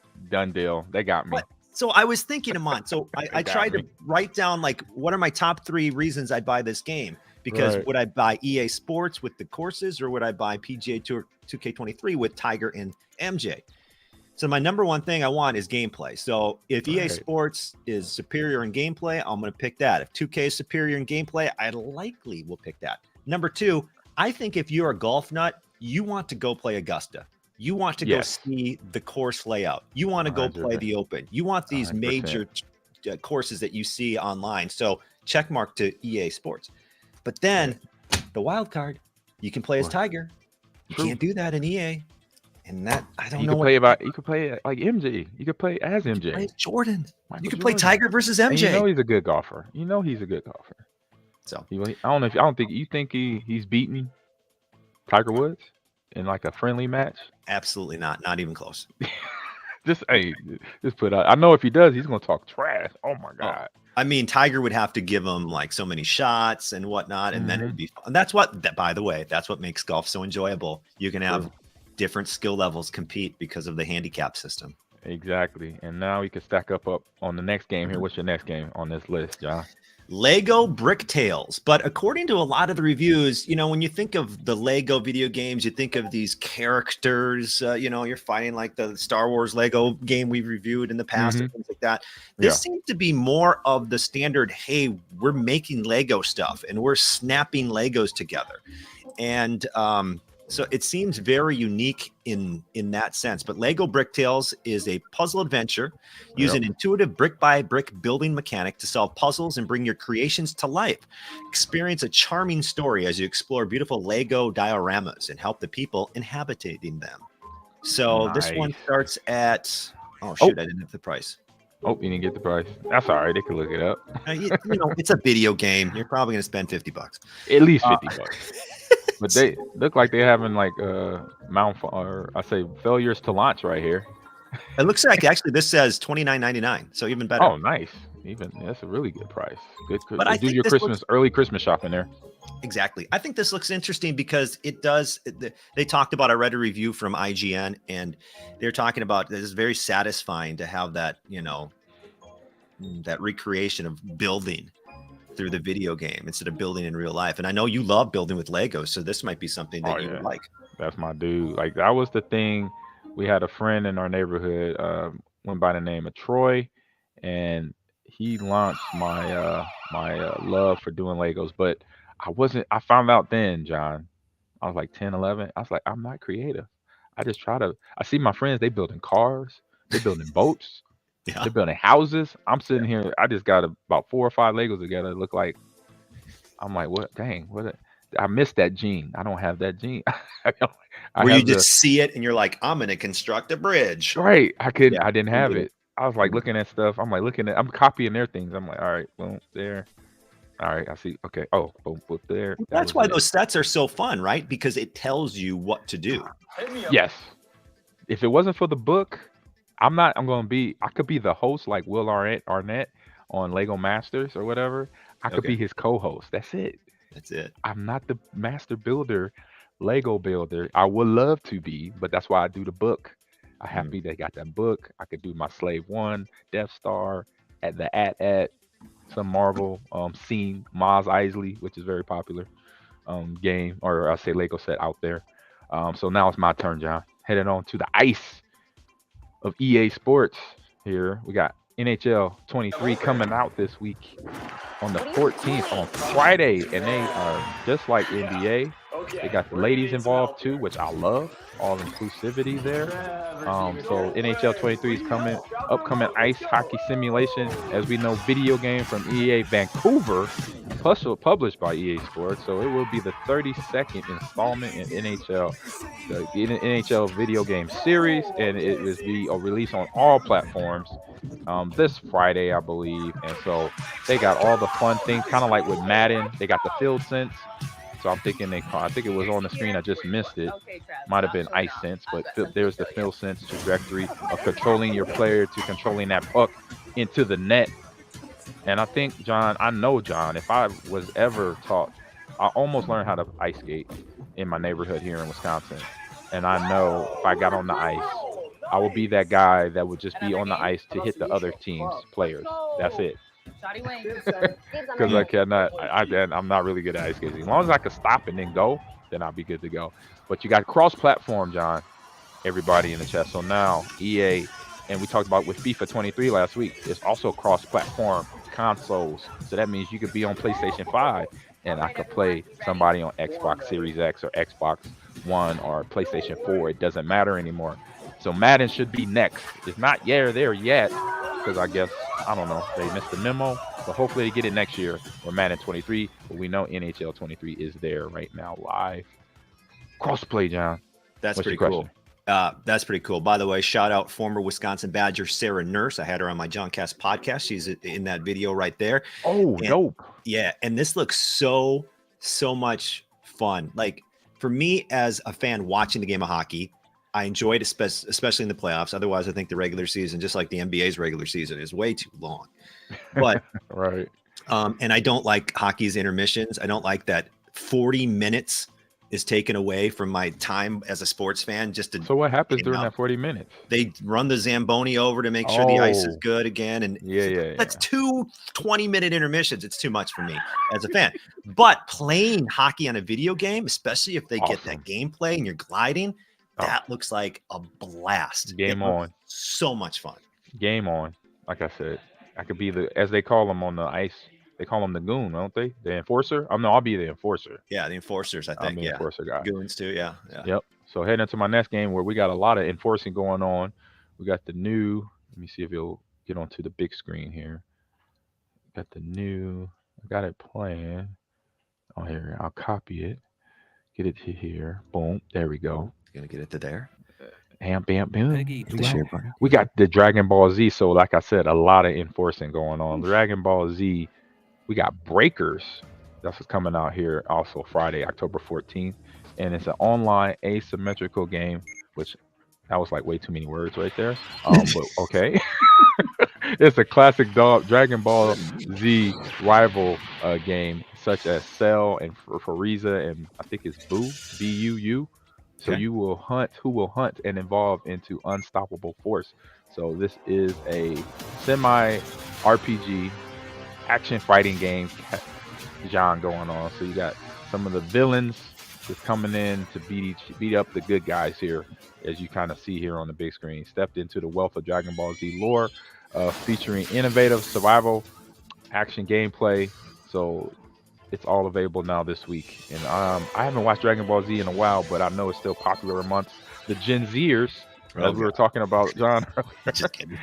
deal. They got me. So I was thinking, Ahman. So I tried to write down like what are my top 3 reasons I'd buy this game? Because would I buy EA Sports with the courses, or would I buy PGA Tour 2K23 with Tiger and MJ? So my number one thing I want is gameplay. So if EA Sports is superior in gameplay, I'm going to pick that. If 2K is superior in gameplay, I likely will pick that. Number 2, I think if you're a golf nut, you want to go play Augusta. You want to go see the course layout. You want to go play the Open. You want these 100%. major courses that you see online. So check mark to EA Sports. But then the wild card, you can play as Tiger. You can't do that in EA. And that I don't know. You could play like MJ. You could play as MJ. Play as Jordan. Michael You could play Jordan. Tiger versus MJ. And you know he's a good golfer. So I don't think you think he's beating Tiger Woods in like a friendly match. Absolutely not. Not even close. just put out. I know if he does, he's gonna talk trash. Oh my god. I mean, Tiger would have to give him like so many shots and whatnot, and then it'd be fun. And that's by the way, that's what makes golf so enjoyable. You can have different skill levels compete because of the handicap system. Exactly. And now we can stack up on the next game here. What's your next game on this list, John? Lego Brick Tales. But according to a lot of the reviews, you know, when you think of the Lego video games, you think of these characters, you know, you're fighting like the Star Wars Lego game we've reviewed in the past and things like that. This seems to be more of the standard, hey, we're making Lego stuff and we're snapping Legos together. And so it seems very unique in that sense. But Lego Brick Tales is a puzzle adventure. Use an intuitive brick by brick building mechanic to solve puzzles and bring your creations to life. Experience a charming story as you explore beautiful Lego dioramas and help the people inhabiting them. So this one starts at, oh shoot, I didn't have the price. Oh, you didn't get the price. That's all right. They can look it up. You know, it's a video game. You're probably going to spend $50. At least $50. But they look like they're having like failures to launch right here. It looks like actually this says $29.99, so even better. Oh, nice. That's a really good price. Good. But I do think your early Christmas shopping there. Exactly. I think this looks interesting because it does. They talked about. I read a review from IGN, and they're talking about this is very satisfying to have that, you know, that recreation of building through the video game instead of building in real life. And I know you love building with Legos, so this might be something that you would like. That's my dude. Like that was the thing. We had a friend in our neighborhood, went by the name of Troy, and he launched my love for doing Legos. But I found out then, John, I was like 10, 11. I was like, I'm not creative. I see my friends, they building cars, they building boats. They're building houses. I'm sitting here. I just got about 4 or 5 Legos together. It look like I'm like, what? Dang, what? I missed that gene. I don't have that gene. Where you just see it and you're like, I'm going to construct a bridge. Right. I didn't have it. I was like looking at stuff. I'm copying their things. I'm like, all right, boom, there. All right, I see. Okay. Oh, boom, boom, there. That's why those sets are so fun, right? Because it tells you what to do. Yes. If it wasn't for the book, I could be the host like Will Arnett on Lego Masters or whatever. I could be his co-host. That's it. I'm not the master builder, Lego builder. I would love to be, but that's why I do the book. I'm happy they got that book. I could do my Slave 1, Death Star, at some Marvel scene, Maz Eisley, which is very popular game, or I'll say Lego set out there. So now it's my turn, John. Heading on to the ice of EA Sports here. We got NHL 23 coming out this week on the 14th on Friday, and they are just like NBA. They got the ladies involved too, which I love. All inclusivity there. So NHL 23 is upcoming ice hockey simulation, as we know, video game from EA Vancouver, plus published by EA Sports. So it will be the 32nd installment in the NHL video game series, and it will be a release on all platforms this Friday, I believe. And so they got all the fun things, kind of like with Madden. They got the field sense. So I'm thinking I think it was on the screen. I just missed it. Might have been ice sense, but there's the field sense trajectory of controlling your player to controlling that puck into the net. And I think, John, if I was ever taught, I almost learned how to ice skate in my neighborhood here in Wisconsin. And I know if I got on the ice, I would be that guy that would just be on the ice to hit the other team's players. That's it. Because I'm not really good at ice skating. As long as I can stop and then go, then I'll be good to go. But you got cross-platform, John, everybody in the chat. So now EA, and we talked about with FIFA 23 last week, it's also cross-platform consoles. So that means you could be on PlayStation 5 and I could play somebody on Xbox Series X or Xbox One or PlayStation 4. It doesn't matter anymore. So Madden should be next. It's not there yet, because I guess, I don't know, they missed the memo. But hopefully they get it next year or Madden 23. But we know NHL 23 is there right now live. Crossplay, John. That's pretty cool. That's pretty cool. By the way, shout out former Wisconsin Badger Sarah Nurse. I had her on my John Cast podcast. She's in that video right there. Oh, dope. Yeah, and this looks so much fun. Like, for me as a fan watching the game of hockey, I enjoy it, especially in the playoffs. Otherwise, I think the regular season, just like the NBA's regular season, is way too long. But right. And I don't like hockey's intermissions. I don't like that 40 minutes is taken away from my time as a sports fan. So what happens during that 40 minutes? They run the Zamboni over to make sure the ice is good again. And that's 2 20-minute intermissions. It's too much for me as a fan. But playing hockey on a video game, especially if they get that gameplay and you're gliding, that looks like a blast. Game on. So much fun. Game on. Like I said, I could be as they call them on the ice. They call them the goon, don't they? The enforcer? I'll be the enforcer. Yeah, the enforcers, I think. I'm the enforcer guy. Goons too, yeah. Yep. So heading into my next game where we got a lot of enforcing going on. We got the new, let me see if you'll get onto the big screen here. Got the new, I got it playing. Oh, here, I'll copy it. Get it to here. Boom. There we go. Gonna get it to there. Bam, bam, boom. We got the Dragon Ball Z. So, like I said, a lot of enforcing going on. Dragon Ball Z. We got Breakers. That's what's coming out here also Friday, October 14th. And it's an online asymmetrical game, which that was like way too many words right there. But okay. It's a classic Dragon Ball Z rival game, such as Cell and Frieza, and I think it's Buu, B-U-U. So you will hunt, who will hunt and evolve into unstoppable force. So this is a semi-RPG action fighting game genre going on. So you got some of the villains just coming in to beat up the good guys here, as you kind of see here on the big screen. Stepped into the wealth of Dragon Ball Z lore, featuring innovative survival action gameplay. So it's all available now this week. And I haven't watched Dragon Ball Z in a while, but I know it's still popular amongst the Gen Zers, as we were talking about, John. Just kidding.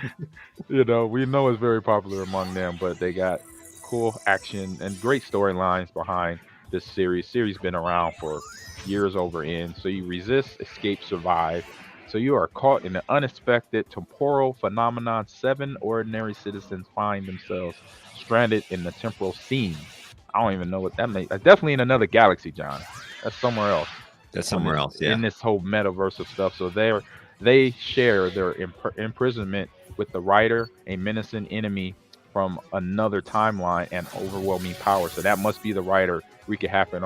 We know it's very popular among them, but they got cool action and great storylines behind this series. Series been around for years over end. So you resist, escape, survive. So you are caught in an unexpected temporal phenomenon. 7 ordinary citizens find themselves stranded in the temporal scene. I don't even know what that means. Definitely in another galaxy, John. That's somewhere else. Yeah. In this whole metaverse of stuff. So they share their imprisonment with the writer, a menacing enemy from another timeline and overwhelming power. So that must be the writer wreaking havoc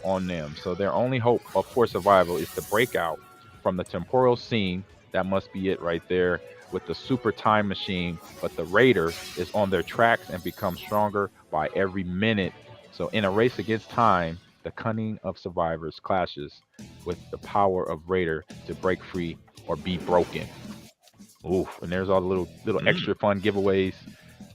on them. So their only hope for survival is to break out from the temporal scene. That must be it right there, with the super time machine. But the Raider is on their tracks and becomes stronger by every minute. So in a race against time, the cunning of survivors clashes with the power of Raider to break free or be broken. Oof. And there's all the little extra fun giveaways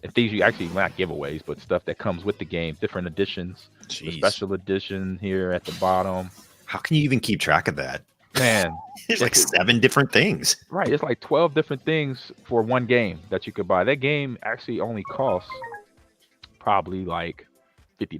and things you actually, not giveaways, but stuff that comes with the game, different editions. The special edition here at the bottom. How can you even keep track of that? Man, there's like 7 different things. Right. It's like 12 different things for one game that you could buy. That game actually only costs probably like $50.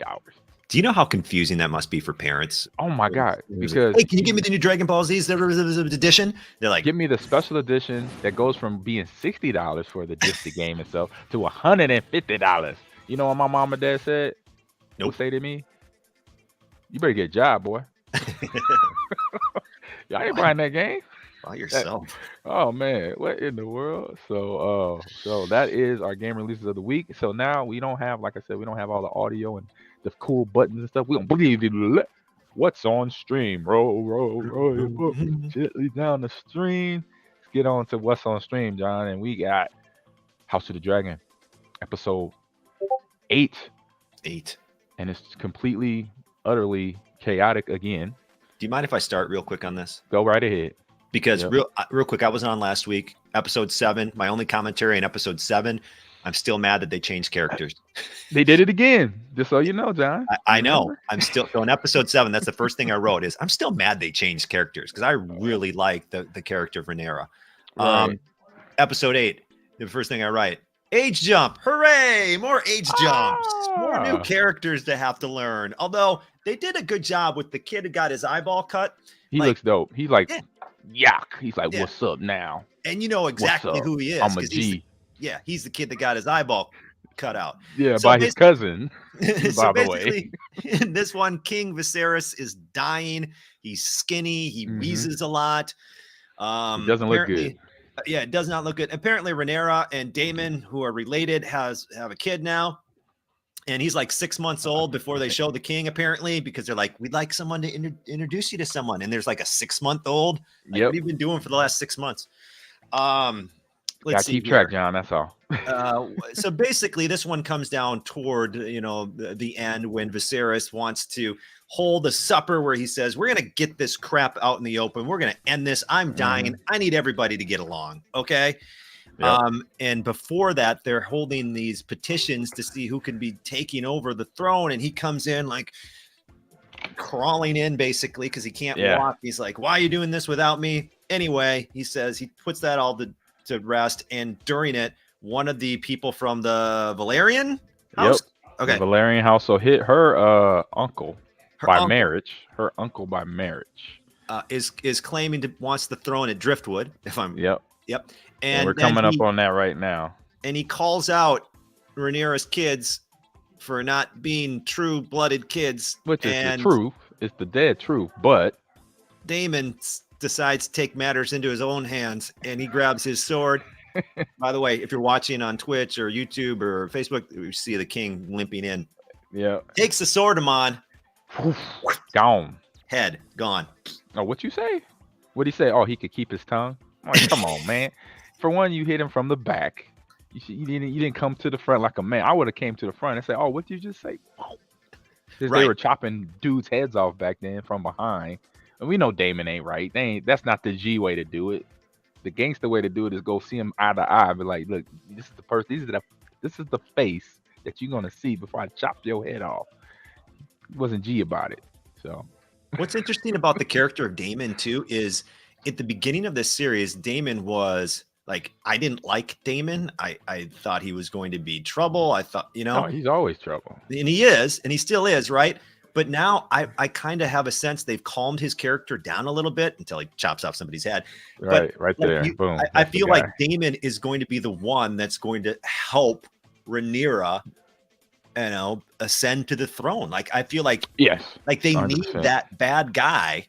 Do you know how confusing that must be for parents? Oh my God. Because hey, can you give me the new Dragon Ball Z edition? They're like, give me the special edition that goes from being $60 for just the game itself to $150. You know what my mom and dad said? Nope. Would say to me, you better get a job, boy. Y'all ain't buying that game by yourself. Oh man, what in the world? So that is our game releases of the week. So now we don't have, like I said, we don't have all the audio and the cool buttons and stuff. We don't believe in what's on stream. Roll gently down the stream. Let's get on to what's on stream, John. And we got House of the Dragon, episode 8. And it's completely, utterly chaotic again. Do you mind if I start real quick on this? Go right ahead. Because real quick, I wasn't on last week. Episode 7, my only commentary in episode 7, I'm still mad that they changed characters. They did it again, just so you know, John. I know. I'm still, so in episode 7, that's the first thing I wrote is, I'm still mad they changed characters because I really like the character of Rhaenyra. Right. Episode 8, the first thing I write, age jump. Hooray! More age jumps. More new characters to have to learn. Although they did a good job with the kid who got his eyeball cut. He looks dope. He's like, yuck. He's like, what's up now? And you know exactly who he is. I'm a G. He's the kid that got his eyeball cut out. Yeah, so by his cousin, by the way. In this one, King Viserys is dying. He's skinny. He wheezes a lot. He doesn't look good. Yeah, it does not look good. Apparently, Rhaenyra and Daemon, who are related, have a kid now. And he's like 6 months old before they show the king, apparently, because they're like, we'd like someone to introduce you to someone. And there's like a 6-month-old. Like, what Yep. have you been doing for the last 6 months? Let's Gotta see keep track, here. John. That's all. So basically, this one comes down toward the end when Viserys wants to hold a supper where he says, "We're gonna get this crap out in the open. We're gonna end this. I'm dying. I need everybody to get along." Okay. Yep. And before that, they're holding these petitions to see who can be taking over the throne. And he comes in like crawling in basically because he can't walk. He's like, "Why are you doing this without me?" Anyway, he says he puts that all to rest. And during it, one of the people from the Valerian house, the Valerian house, so hit her uncle by marriage. Her uncle by marriage is claiming to wants the throne at Driftwood. If I'm Yep. And we're then coming up on that right now. And he calls out Rhaenyra's kids for not being true-blooded kids, which is the truth. It's the dead truth. But Daemon decides to take matters into his own hands, and he grabs his sword. By the way, if you're watching on Twitch or YouTube or Facebook, you see the king limping in. Yeah. Takes the sword, Ahman. Gone. Head gone. Oh, what you say? What'd he say? Oh, he could keep his tongue. I'm like, come on, man. For one, you hit him from the back. You didn't come to the front like a man. I would have came to the front and said, "Oh, what did you just say?" Because they were chopping dudes' heads off back then from behind. And we know Daemon ain't right. That's not the G way to do it. The gangster way to do it is go see him eye to eye, be like, "Look, this is the person. This is the face that you're gonna see before I chop your head off." He wasn't G about it. So, what's interesting about the character of Daemon too is at the beginning of this series, Daemon was like, I didn't like Daemon. I thought he was going to be trouble. I thought, no, he's always trouble, and he is, and he still is, right? But now I kind of have a sense they've calmed his character down a little bit until he chops off somebody's head. Right there. Boom. I feel like Daemon is going to be the one that's going to help Rhaenyra, ascend to the throne. Like, I feel like, yes, like they 100%. Need that bad guy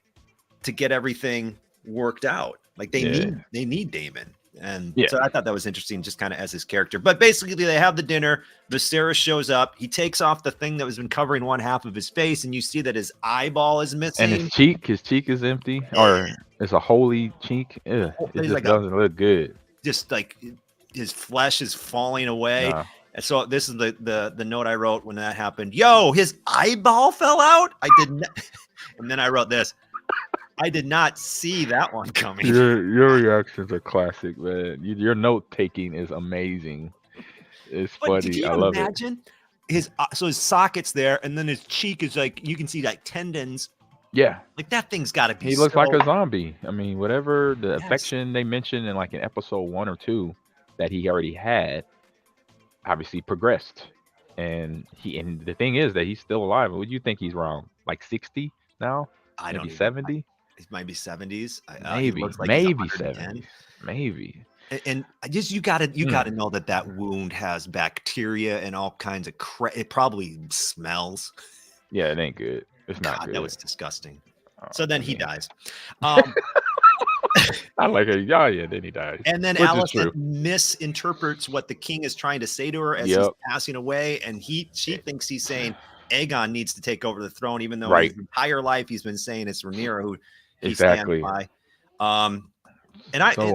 to get everything worked out. Like they need Daemon. And so I thought that was interesting, just kind of as his character. But basically, they have the dinner. Viserys shows up. He takes off the thing that was been covering one half of his face, and you see that his eyeball is missing. And his cheek is empty, or it's a holy cheek. It just like doesn't look good. Just like his flesh is falling away. Nah. And so this is the note I wrote when that happened. Yo, his eyeball fell out. I did not. And then I wrote this. I did not see that one coming. Your reactions are classic, man. Your note taking is amazing. It's funny. Did you I love imagine his socket's there, and then his cheek is like you can see like tendons. Yeah, like that thing's got to be. He looks like a zombie. I mean, whatever the affection they mentioned in like in episode 1 or 2 that he already had, obviously progressed, and the thing is that he's still alive. What do you think he's around? Like 60 now? I don't 70. It might be 70s. Maybe, like maybe 70. Maybe. And just you gotta know that wound has bacteria and all kinds of it probably smells. Yeah, it ain't good. It's not good. That was disgusting. So then he dies. I like it. Yeah, then he dies. And then Alicent misinterprets what the king is trying to say to her as he's passing away, and she thinks he's saying Aegon needs to take over the throne, even though his entire life he's been saying it's Rhaenyra who he stands by. And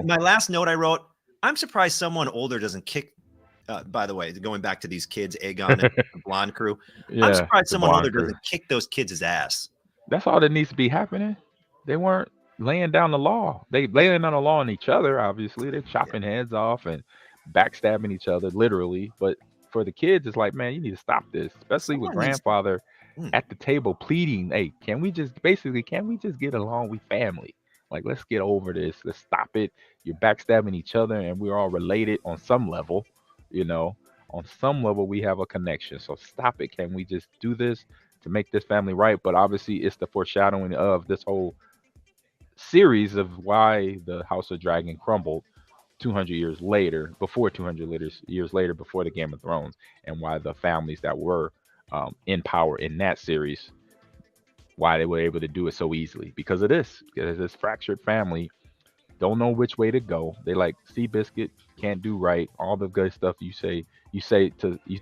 my last note I wrote, I'm surprised someone older doesn't kick. By the way, going back to these kids, Aegon and the blonde crew, I'm surprised someone older doesn't kick those kids' ass. That's all that needs to be happening. They weren't laying down the law. They laying down the law on each other. Obviously, they're chopping heads off and backstabbing each other, literally. But for the kids, it's like, man, you need to stop this, especially with grandfather at the table pleading, hey, can we just get along? We family. Like, let's get over this. Let's stop it. You're backstabbing each other, and we're all related on some level. On some level, we have a connection. So stop it. Can we just do this to make this family right? But obviously, it's the foreshadowing of this whole series of why the House of Dragon crumbled 200 years later, before the Game of Thrones, and why the families that were in power in that series, why they were able to do it so easily because of this fractured family don't know which way to go. They like Seabiscuit, can't do right, all the good stuff you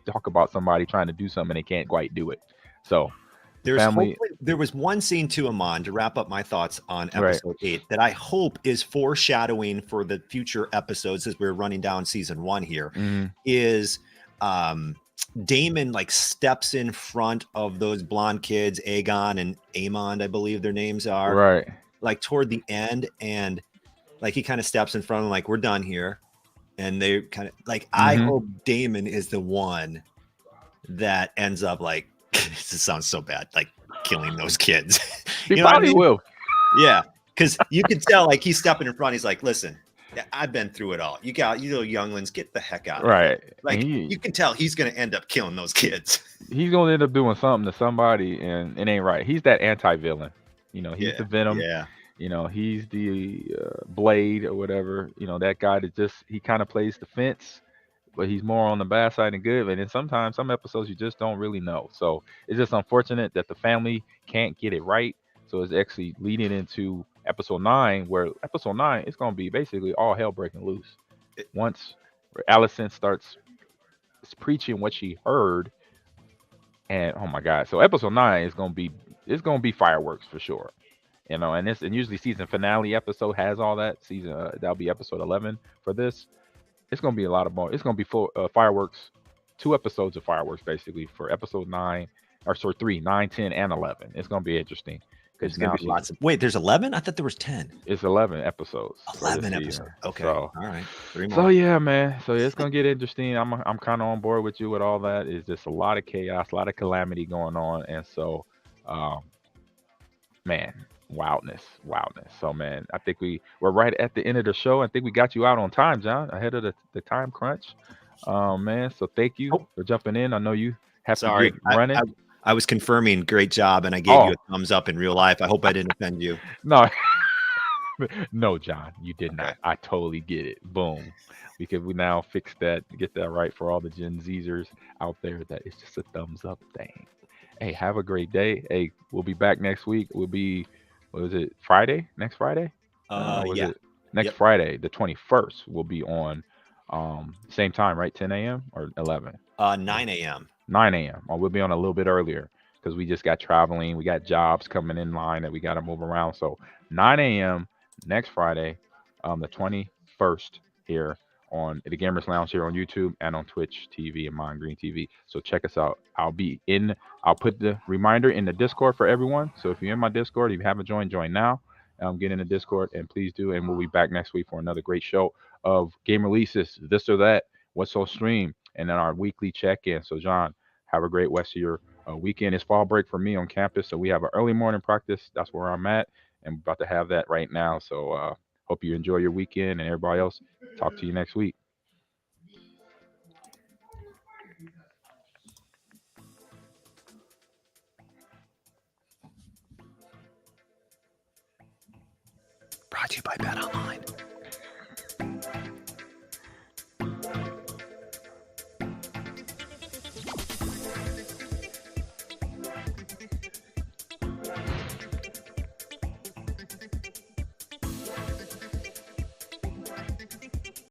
talk about somebody trying to do something and they can't quite do it. So the There's family, hopefully there was one scene to Amon to wrap up my thoughts on right? episode 8 that I hope is foreshadowing for the future episodes as we're running down season 1 here Mm, is Damon like steps in front of those blonde kids, Aegon and Amon, I believe their names are, right. like toward the end, and like he kind of steps in front of them like we're done here, and they kind of like I Hmm. hope Damon is the one that ends up like this sounds so bad, like killing those kids. He You know what I probably mean? will. Yeah, because you can tell like he's stepping in front. He's like, listen, I've been through it all. You little younglings, get the heck out of here. Right. And Like you can tell he's gonna end up killing those kids. he's gonna end up doing something to somebody, and it ain't right. He's that anti-villain. He's Yeah, the Venom. yeah. He's the Blade or whatever. That guy that just he kind of plays the fence, but he's more on the bad side than good. And then sometimes some episodes you just don't really know. So it's just unfortunate that the family can't get it right. So it's actually leading into episode 9, where episode 9 is gonna be basically all hell breaking loose. Once Allison starts preaching what she heard, and oh my god, so episode 9 is gonna be fireworks for sure. And usually season finale episode has all that. That'll be episode 11 for this. It's gonna be a lot of more. It's gonna be full fireworks. 2 episodes of fireworks basically for episode 9, or sorry, 3, 9, 10, and 11. It's gonna be interesting There's because gonna now be lots of wait. There's 11. I thought there was 10. it's 11 episodes for this 11 season. episodes. Okay. So, All right. 3 so more. yeah, man. So it's gonna get interesting. I'm kind of on board with you with all that. It's just a lot of chaos, a lot of calamity going on, and so, um, man, wildness. So, man, I think we're right at the end of the show. I think we got you out on time, John, ahead of the time crunch. Man, so thank you Oh, for jumping in. I know you have to sorry. get running. I was confirming. Great job, and I gave you Oh a thumbs up in real life. I hope I didn't offend you. no, no, John, you did Okay. not. I totally get it. Boom. Because we now fix that, get that right for all the Gen Zers out there. That it's just a thumbs up thing. Hey, have a great day. Hey, we'll be back next week. We'll be, what was it, Friday? Next Friday? Or was Yeah. it next Yep. Friday, the 21st? We'll be on same time, right? 10 a.m. or 11? 9 a.m. 9 a.m. Or we'll be on a little bit earlier because we just got traveling. We got jobs coming in line that we got to move around. So 9 a.m. next Friday, the 21st, here on the Gamers Lounge here on YouTube and on Twitch TV and Mind Green TV. So check us out. I'll put the reminder in the Discord for everyone. So if you're in my Discord, if you haven't joined, join now. Get in the Discord and please do. And we'll be back next week for another great show of game releases, this or that, what's so stream, and then our weekly check-in. So John, have a great rest of your weekend. It's fall break for me on campus, so we have an early morning practice. That's where I'm at, and we're about to have that right now. So hope you enjoy your weekend, and everybody else. Talk to you next week. Brought to you by Bet Online.